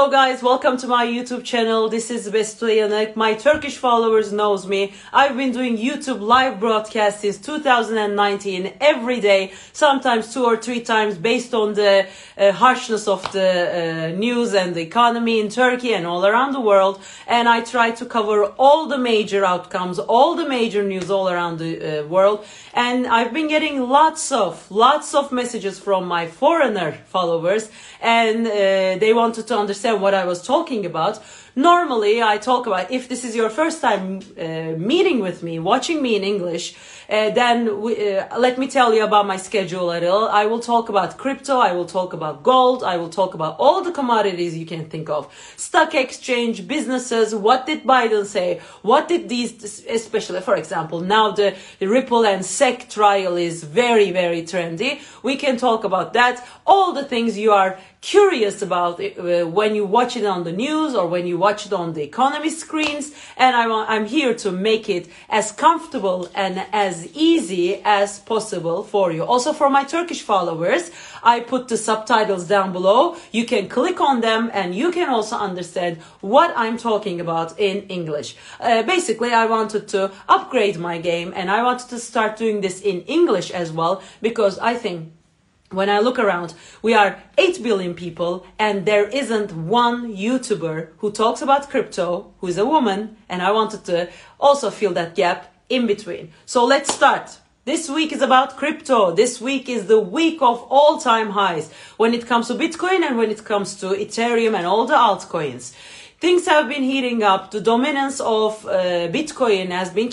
Hello guys, welcome to my YouTube channel. This is Beste Uyanık. My Turkish followers knows me. I've been doing YouTube live broadcasts since 2019 every day, sometimes 2 or 3 times based on the harshness of the news and the economy in Turkey and all around the world. And I try to cover all the major outcomes, all the major news all around the world. And I've been getting lots of messages from my foreigner followers, and they wanted to understand what I was talking about. Normally, I talk about, if this is your first time meeting with me, watching me in English, then let me tell you about my schedule a little. I will talk about crypto, I will talk about gold, I will talk about all the commodities you can think of. Stock exchange, businesses, what did Biden say? What did these, especially, for example, now the Ripple and SEC trial is very, very trendy. We can talk about that. All the things you are curious about when you watch it on the news or when you watch it on the economy screens, and I'm here to make it as comfortable and as easy as possible for you. Also for my Turkish followers, I put the subtitles down below. You can click on them and you can also understand what I'm talking about in English. Basically, I wanted to upgrade my game and I wanted to start doing this in English as well, because I think when I look around, we are 8 billion people and there isn't one YouTuber who talks about crypto, who is a woman, and I wanted to also fill that gap in between. So let's start. This week is about crypto. This week is the week of all-time highs when it comes to Bitcoin and when it comes to Ethereum and all the altcoins. Things have been heating up. The dominance of Bitcoin has been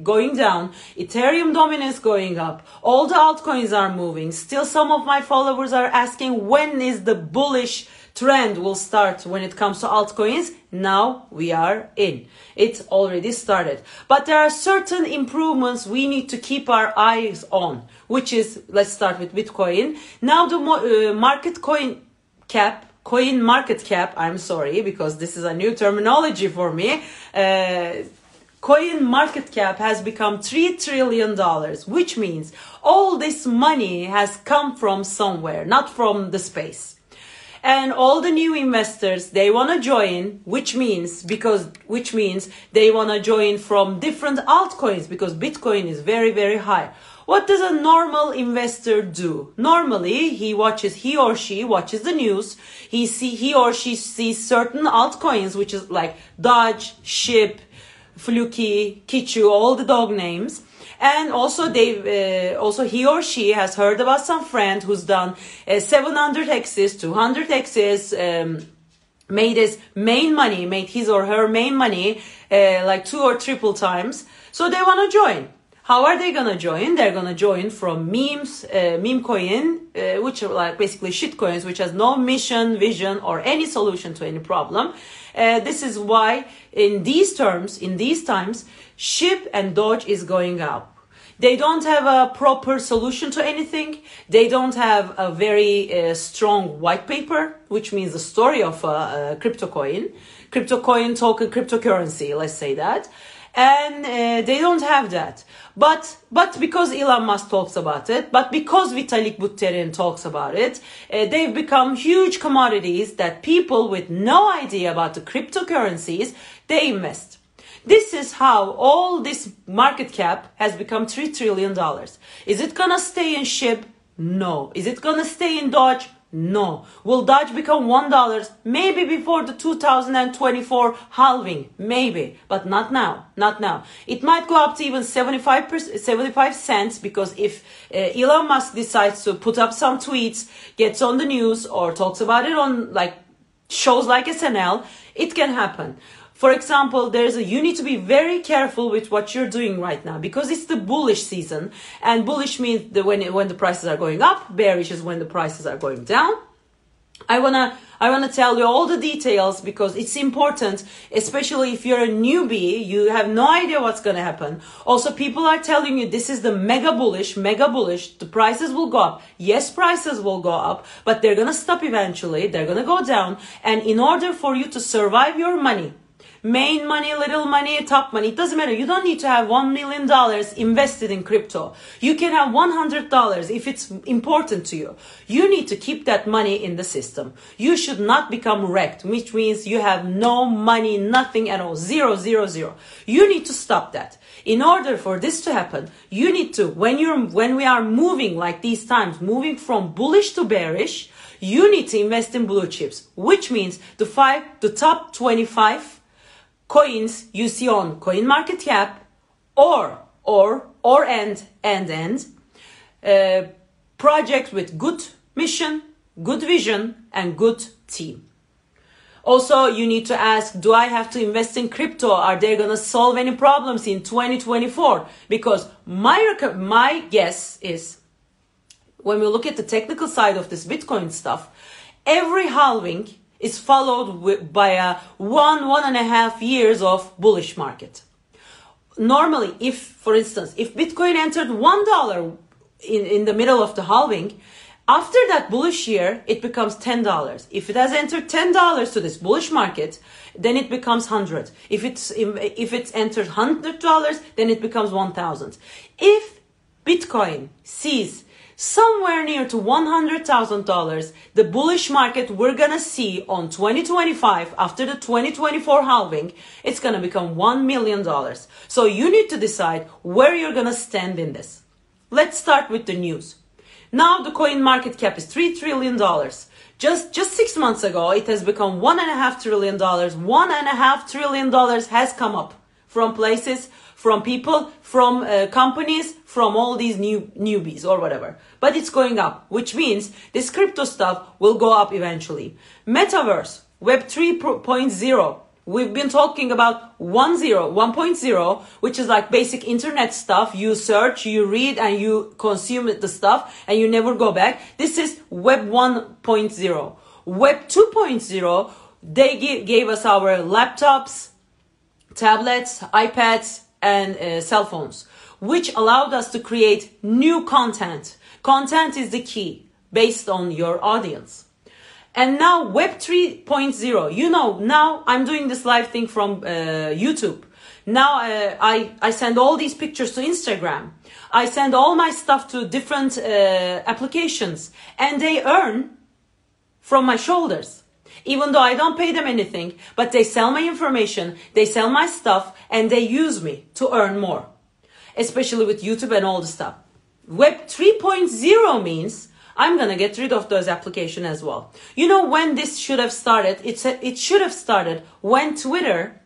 going down. Ethereum dominance going up. All the altcoins are moving. Still, some of my followers are asking when is the bullish trend will start when it comes to altcoins. Now we are in. It already started. But there are certain improvements we need to keep our eyes on, which is, let's start with Bitcoin. Now the coin market cap, I'm sorry, because this is a new terminology for me. Coin market cap has become $3 trillion, which means all this money has come from somewhere, not from the space. And all the new investors, they want to join, which means they want to join from different altcoins, because Bitcoin is very, very high. What does a normal investor do? Normally, he or she watches the news. He or she sees certain altcoins, which is like Dodge, Ship, Fluky, Kichu, all the dog names. And also he or she has heard about some friend who's done 700x's, 200x's, made his or her main money like 2 or triple times. So they want to join. How are they gonna join? They're gonna join from memes, meme coin, which are like basically shit coins, which has no mission, vision, or any solution to any problem. This is why in these times, Ship and Doge is going up. They don't have a proper solution to anything. They don't have a very strong white paper, which means the story of a crypto coin token, cryptocurrency, let's say that. And they don't have that. But because Elon Musk talks about it, but because Vitalik Buterin talks about it, they've become huge commodities that people with no idea about the cryptocurrencies, they invest. This is how all this market cap has become $3 trillion. Is it gonna stay in Ship? No. Is it gonna stay in Doge? No. Will Doge become $1? Maybe before the 2024 halving. Maybe. But not now. Not now. It might go up to even 75 cents, because if Elon Musk decides to put up some tweets, gets on the news, or talks about it on like shows like SNL, it can happen. For example, you need to be very careful with what you're doing right now, because it's the bullish season, and bullish means when the prices are going up, bearish is when the prices are going down. I wanna tell you all the details because it's important, especially if you're a newbie, you have no idea what's gonna happen. Also, people are telling you this is the mega bullish, the prices will go up. Yes, prices will go up, but they're gonna stop eventually, they're gonna go down, and in order for you to survive your money, main money, little money, top money. It doesn't matter. You don't need to have $1 million invested in crypto. You can have $100 if it's important to you. You need to keep that money in the system. You should not become wrecked, which means you have no money, nothing at all. Zero, zero, zero. You need to stop that. In order for this to happen, you need to, when we are moving like these times, moving from bullish to bearish, you need to invest in blue chips, which means the top 25 coins you see on CoinMarketCap projects with good mission, good vision, and good team. Also, you need to ask, do I have to invest in crypto? Are they going to solve any problems in 2024? Because my guess is, when we look at the technical side of this Bitcoin stuff, every halving is followed by a 1.5 years of bullish market. Normally, for instance, if Bitcoin entered $1 in the middle of the halving, after that bullish year, it becomes $10. If it has entered $10 to this bullish market, then it becomes 100. If it's entered $100, then it becomes 1,000. If Bitcoin sees somewhere near to $100,000, the bullish market we're gonna see on 2025 after the 2024 halving, it's gonna become $1 million. So you need to decide where you're gonna stand in this. Let's start with the news. Now the coin market cap is $3 trillion. Just 6 months ago, it has become $1.5 trillion. $1.5 trillion has come up from places, from people, from companies, from all these newbies or whatever. But it's going up, which means this crypto stuff will go up eventually. Metaverse, Web 3.0. We've been talking about 1.0, which is like basic internet stuff. You search, you read, and you consume the stuff, and you never go back. This is Web 1.0. Web 2.0, they gave us our laptops, tablets, iPads, and cell phones, which allowed us to create new content. Content is the key, based on your audience. And now Web 3.0, now I'm doing this live thing from YouTube. Now I send all these pictures to Instagram. I send all my stuff to different applications, and they earn from my shoulders. Even though I don't pay them anything, but they sell my information, they sell my stuff, and they use me to earn more. Especially with YouTube and all the stuff. Web 3.0 means I'm gonna get rid of those applications as well. You know when this should have started? It should have started when Twitter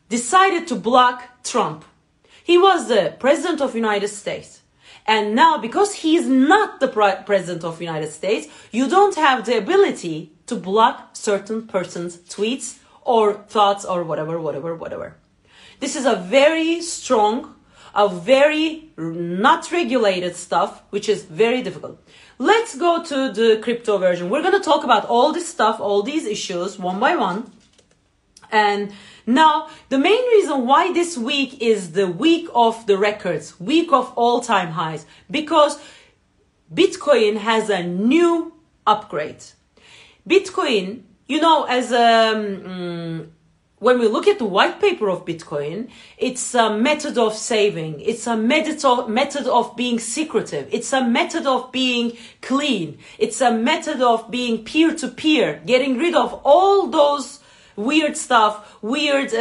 decided to block Trump. He was the president of the United States. And now, because he's not the president of the United States, you don't have the ability to block certain person's tweets or thoughts or whatever. This is a very strong, a very not regulated stuff, which is very difficult. Let's go to the crypto version. We're going to talk about all this stuff, all these issues one by one. And now, the main reason why this week is the week of the records, week of all-time highs, because Bitcoin has a new upgrade. Bitcoin, as when we look at the white paper of Bitcoin, it's a method of saving. It's a method of being secretive. It's a method of being clean. It's a method of being peer-to-peer, getting rid of all those weird stuff, weird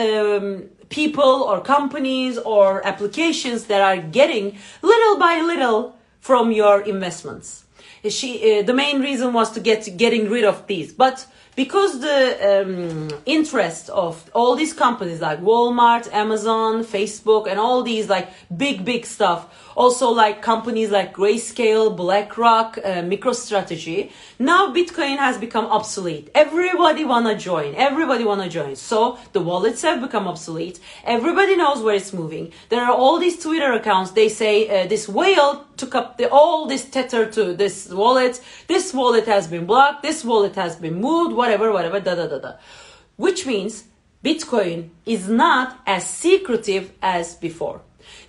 people or companies or applications that are getting little by little from your investments. The main reason was to getting rid of these. But because the interest of all these companies like Walmart, Amazon, Facebook, and all these like big stuff, also like companies like Grayscale, BlackRock, MicroStrategy, now Bitcoin has become obsolete. Everybody wanna join. So the wallets have become obsolete. Everybody knows where it's moving. There are all these Twitter accounts. They say this whale took up all this tether to this wallet. This wallet has been blocked. This wallet has been moved. Whatever. Which means Bitcoin is not as secretive as before.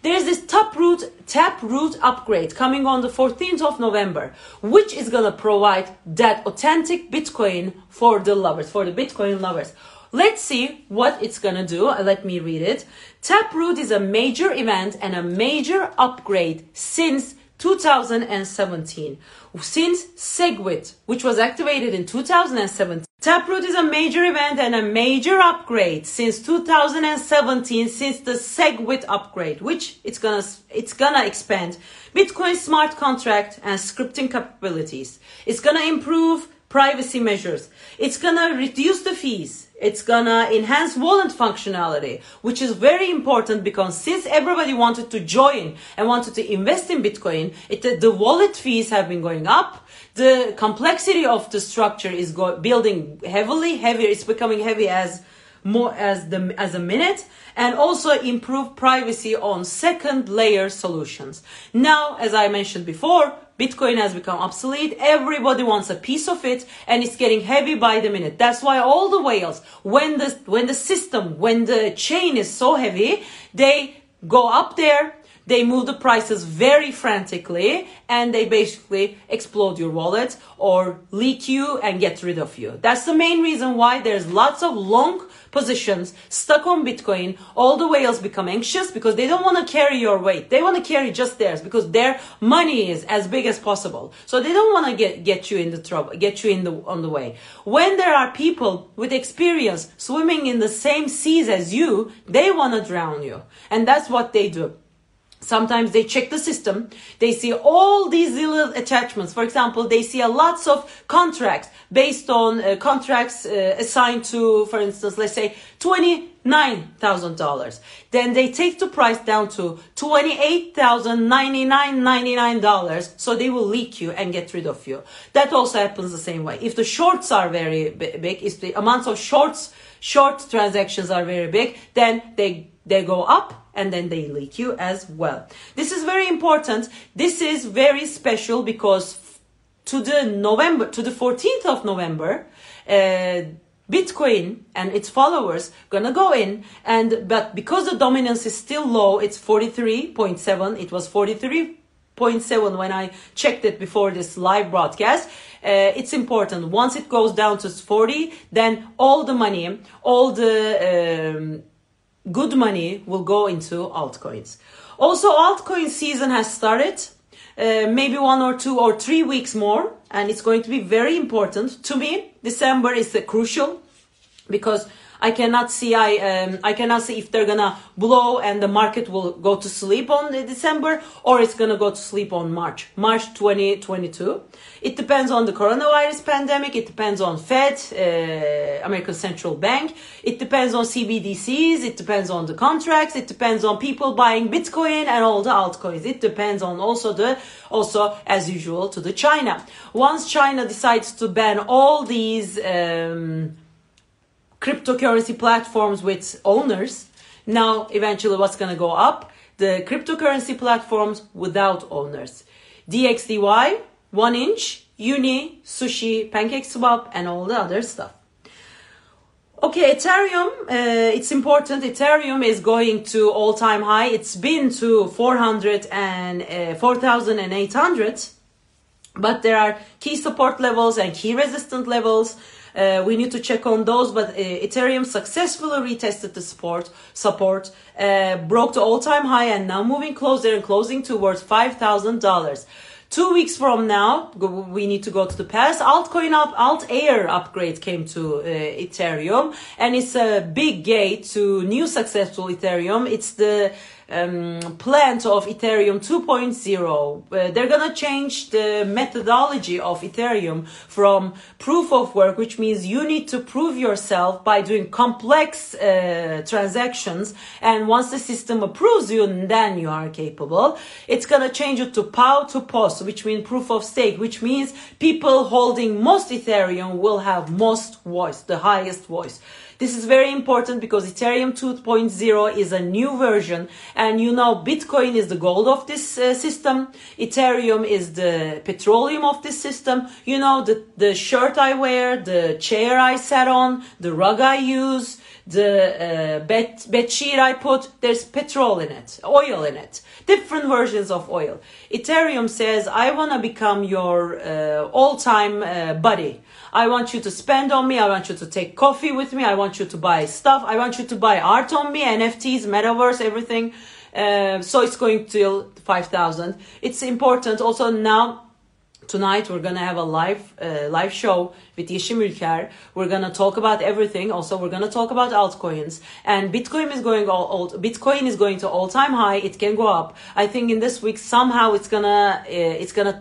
There's this taproot upgrade coming on the 14th of November, which is going to provide that authentic Bitcoin for the lovers, for the Bitcoin lovers. Let's see what it's gonna do. Let me read it. Taproot is a major event and a major upgrade since 2017. Since SegWit, which was activated in 2017. Taproot is a major event and a major upgrade since 2017, since the SegWit upgrade, which it's gonna expand Bitcoin smart contract and scripting capabilities. It's gonna improve privacy measures. It's gonna reduce the fees. It's gonna enhance wallet functionality, which is very important because since everybody wanted to join and wanted to invest in Bitcoin, the wallet fees have been going up. The complexity of the structure is building heavier. It's becoming heavy as a minute, and also improve privacy on second layer solutions. Now, as I mentioned before, Bitcoin has become obsolete. Everybody wants a piece of it, and it's getting heavy by the minute. That's why all the whales, when the chain is so heavy, they go up there, they move the prices very frantically, and they basically explode your wallet or leak you and get rid of you. That's the main reason why there's lots of long positions stuck on Bitcoin. All the whales become anxious because they don't want to carry your weight. They want to carry just theirs because their money is as big as possible. So they don't want to get you in the trouble, get you on the way. When there are people with experience swimming in the same seas as you, they want to drown you. And that's what they do. Sometimes they check the system. They see all these little attachments. For example, they see lots of contracts based on contracts assigned to, for instance, let's say $29,000. Then they take the price down to $28,999. So they will leak you and get rid of you. That also happens the same way. If the shorts are very big, if the amounts of short transactions are very big, then they go up. And then they leak you as well. This is very important. This is very special because to the 14th of November, Bitcoin and its followers gonna go in, but because the dominance is still low, it's 43.7. It was 43.7 when I checked it before this live broadcast. It's important. Once it goes down to 40, then all the money, all the good money will go into altcoins. Also, altcoin season has started. Maybe 1 or 2 or 3 weeks more, and it's going to be very important to me. December is crucial because I cannot see if they're gonna blow and the market will go to sleep on December or it's gonna go to sleep on March 2022. It depends on the coronavirus pandemic. It depends on Fed, American Central Bank. It depends on CBDCs. It depends on the contracts. It depends on people buying Bitcoin and all the altcoins. It depends on also as usual to the China. Once China decides to ban all these cryptocurrency platforms with owners, now eventually what's going to go up? The cryptocurrency platforms without owners. DXDY, 1inch, Uni, Sushi, PancakeSwap, and all the other stuff. Okay, Ethereum, it's important. Ethereum is going to all-time high. It's been to 4,800, but there are key support levels and key resistance levels. We need to check on those, but Ethereum successfully retested the support, broke the all-time high, and now moving closer and closing towards $5,000. 2 weeks from now, we need to go to the past. Altair upgrade came to Ethereum, and it's a big gate to new successful Ethereum. It's the plant of Ethereum 2.0. They're gonna change the methodology of Ethereum from proof of work, which means you need to prove yourself by doing complex transactions, and once the system approves you, then you are capable. It's gonna change it to POW to POS, which means proof of stake, which means people holding most Ethereum will have most voice, the highest voice. This is very important because Ethereum 2.0 is a new version, and you know Bitcoin is the gold of this system. Ethereum is the petroleum of this system. You know, the shirt I wear, the chair I sat on, the rug I use, the bed sheet I put, there's petrol in it, oil in it, different versions of oil. Ethereum says, I want to become your all-time buddy. I want you to spend on me. I want you to take coffee with me. I want you to buy stuff. I want you to buy art on me, NFTs, metaverse, everything. So it's going till 5,000. It's important also now. Tonight we're gonna have a live show with Yeşim Ülker. We're gonna talk about everything. Also, we're gonna talk about altcoins. And Bitcoin is going to all-time high. It can go up. I think in this week somehow it's gonna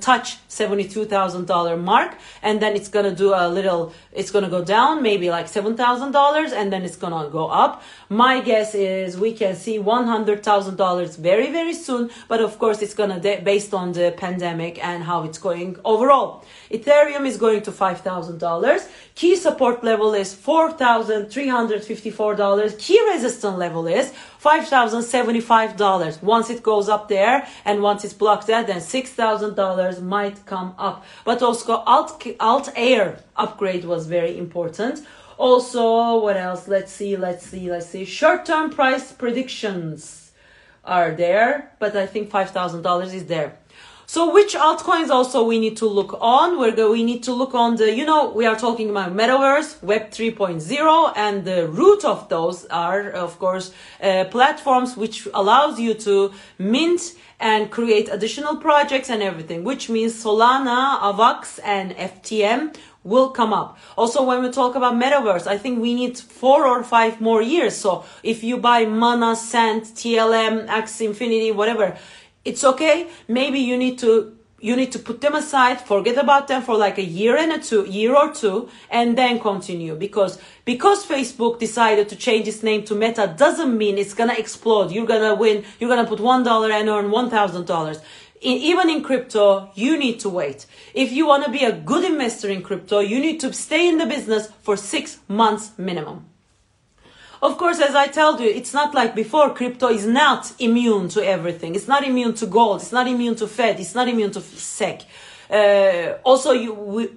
touch $72,000 mark, and then it's gonna do a little. It's gonna go down, maybe like $7,000, and then it's gonna go up. My guess is we can see $100,000 very, very soon. But of course, it's gonna based on the pandemic and how it's going overall. Ethereum is going to $5,000. Key support level is $4,354. Key resistance level is $5,075. Once it goes up there and once it's blocked there, then $6,000 might come up. But also Altair upgrade was very important. Also, what else? Let's see. Short-term price predictions are there, but I think $5,000 is there. So which altcoins also we need to look on? We need to look on the, we are talking about Metaverse, Web 3.0, and the root of those are, of course, platforms which allows you to mint and create additional projects and everything, which means Solana, AVAX, and FTM will come up. Also, when we talk about Metaverse, I think we need 4 or 5 more years. So if you buy Mana, Sand, TLM, Axie Infinity, whatever, it's okay. Maybe you need to put them aside, forget about them for like a year or two, and then continue. Because Facebook decided to change its name to Meta doesn't mean it's gonna explode. You're gonna win. You're gonna put $1 and earn $1,000. Even in crypto, you need to wait. If you want to be a good investor in crypto, you need to stay in the business for 6 months minimum. Of course, as I told you, it's not like before. Crypto is not immune to everything. It's not immune to gold. It's not immune to Fed. It's not immune to SEC. Also,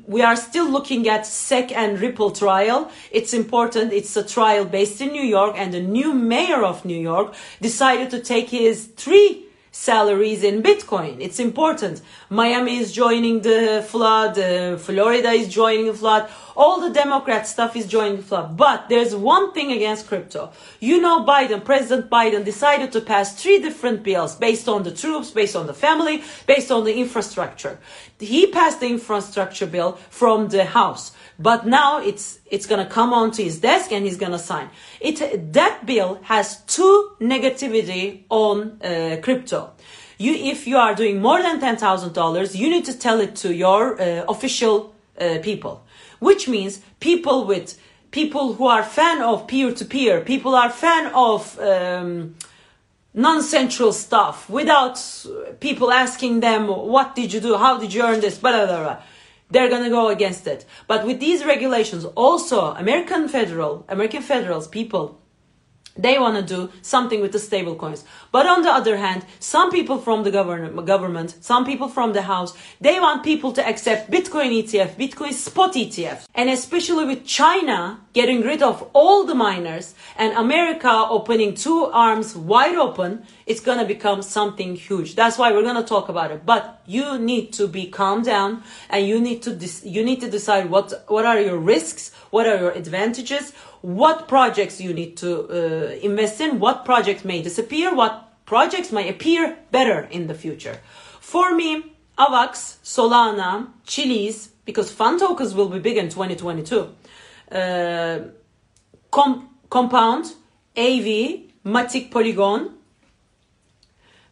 we are still looking at SEC and Ripple trial. It's important. It's a trial based in New York, and the new mayor of New York decided to take his 3 salaries in Bitcoin. It's important. Miami is joining the flood. Florida is joining the flood. All the Democrat stuff is joining the flood. But there's one thing against crypto. President Biden decided to pass 3 different bills based on the troops, based on the family, based on the infrastructure. He passed the infrastructure bill from the House. But now it's going to come onto his desk and he's going to sign. That bill has 2 negativity on crypto. If you are doing more than $10,000, you need to tell it to your official people. Which means people who are fan of peer-to-peer, people are fan of non-central stuff, without people asking them, what did you do, how did you earn this, blah, blah, blah. They're going to go against it. But with these regulations, also American federals, people, they want to do something with the stable coins. But on the other hand, some people from the government, some people from the House, they want people to accept Bitcoin ETF, Bitcoin spot ETF. And especially with China getting rid of all the miners and America opening 2 arms wide open, it's going to become something huge. That's why we're going to talk about it. But you need to be calm down, and you need to decide what are your risks, what are your advantages, what projects you need to invest in, what projects may disappear, what projects may appear better in the future. For me, AVAX, Solana, Chiliz, because fund tokens will be big in 2022. Compound, AV, Matic Polygon,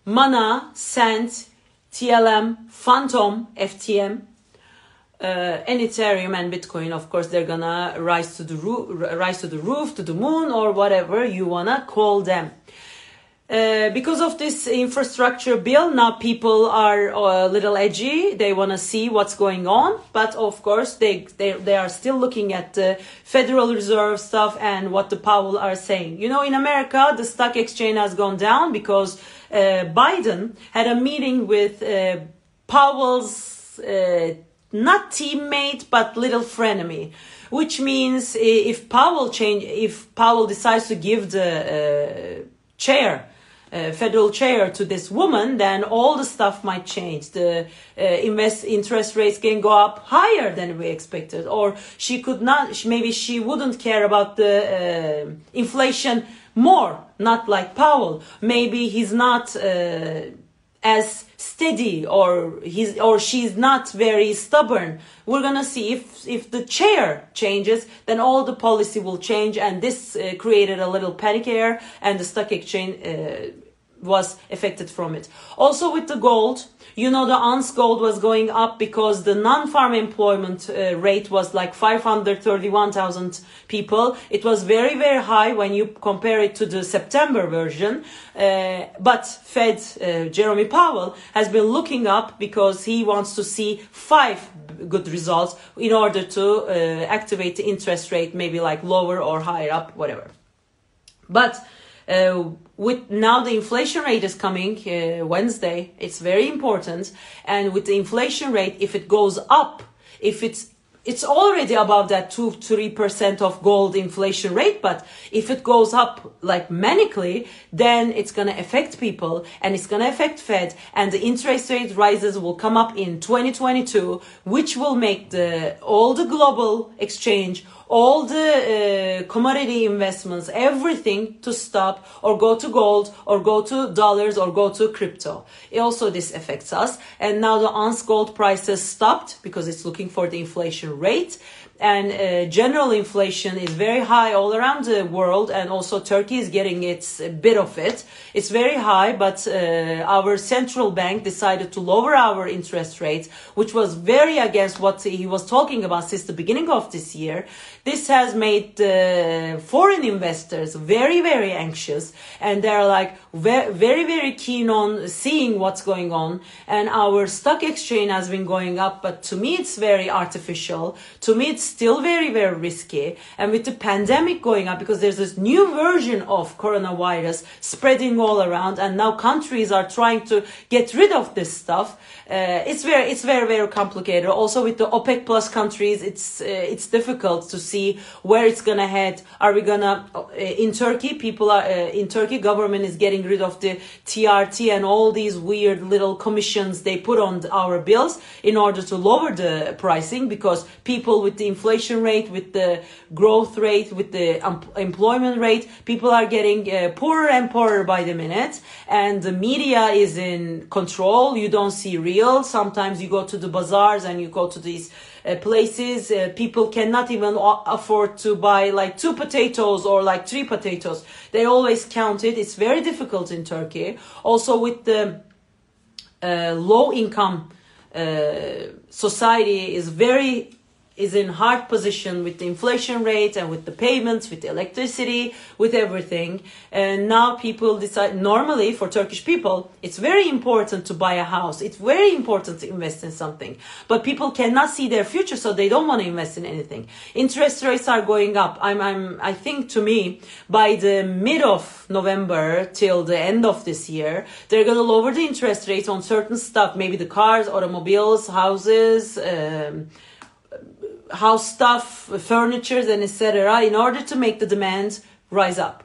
Mana, Sand, TLM, Phantom, FTM, and Ethereum and Bitcoin. Of course, they're gonna rise to the roof, to the moon, or whatever you wanna call them. Because of this infrastructure bill, now people are a little edgy. They want to see what's going on. But of course, they are still looking at the Federal Reserve stuff and what the Powell are saying. In America, the stock exchange has gone down because Biden had a meeting with Powell's not teammate, but little frenemy. Which means if Powell decides to give the chair federal chair to this woman, then all the stuff might change. The interest rates can go up higher than we expected, or she could not. Maybe she wouldn't care about the inflation more, not like Powell. Maybe he's not as steady, or she's not very stubborn. We're gonna see if the chair changes, then all the policy will change, and this created a little panic air, and the stock exchange was affected from it. Also with the gold, you know, the ounce gold was going up because the non-farm employment rate was like 531,000 people. It was very, very high when you compare it to the September version. But Fed, Jeremy Powell, has been looking up because he wants to see 5 good results in order to activate the interest rate, maybe like lower or higher up, whatever. But with now the inflation rate is coming Wednesday, it's very important. And with the inflation rate, if it goes up, if it's already above that 2-3% of gold inflation rate, but if it goes up like manically, then it's going to affect people, and it's going to affect Fed, and the interest rate rises will come up in 2022, which will make all the global exchange, all the commodity investments, everything to stop, or go to gold, or go to dollars, or go to crypto. Also, this affects us. And now the ounce gold prices stopped because it's looking for the inflation rate. And general inflation is very high all around the world, and also Turkey is getting its bit of it. It's very high, but our central bank decided to lower our interest rates, which was very against what he was talking about since the beginning of this year. This has made foreign investors very, very anxious, and they're like very, very keen on seeing what's going on. And our stock exchange has been going up, but to me it's very artificial. To me it's still very, very risky. And with the pandemic going up, because there's this new version of coronavirus spreading all around, and now countries are trying to get rid of this stuff. It's very, very complicated. Also with the OPEC plus countries, it's difficult to see where it's gonna head. Are we gonna in Turkey? In Turkey, government is getting rid of the TRT and all these weird little commissions they put on our bills in order to lower the pricing, because people with the inflation rate, with the growth rate, with the employment rate, people are getting poorer and poorer by the minute, and the media is in control. You don't see real. Sometimes you go to the bazaars and you go to these places, people cannot even afford to buy like 2 potatoes or like 3 potatoes. They always count it. It's very difficult in Turkey. Also with the low income society is in hard position with the inflation rate and with the payments, with the electricity, with everything. And now people decide, normally for Turkish people, it's very important to buy a house. It's very important to invest in something. But people cannot see their future, so they don't want to invest in anything. Interest rates are going up. I think, to me, by the mid of November till the end of this year, they're going to lower the interest rates on certain stuff, maybe the cars, automobiles, houses, house stuff, furniture, and etc., in order to make the demand rise up.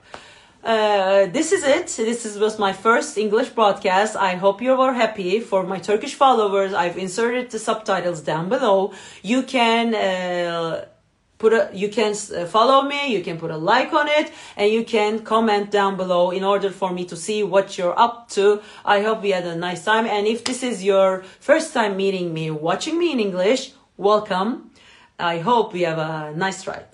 This is it. This was my first English broadcast. I hope you were happy. For my Turkish followers, I've inserted the subtitles down below. You can follow me, you can put a like on it, and you can comment down below in order for me to see what you're up to. I hope you had a nice time, and if this is your first time meeting me, watching me in English, welcome. I hope you have a nice ride.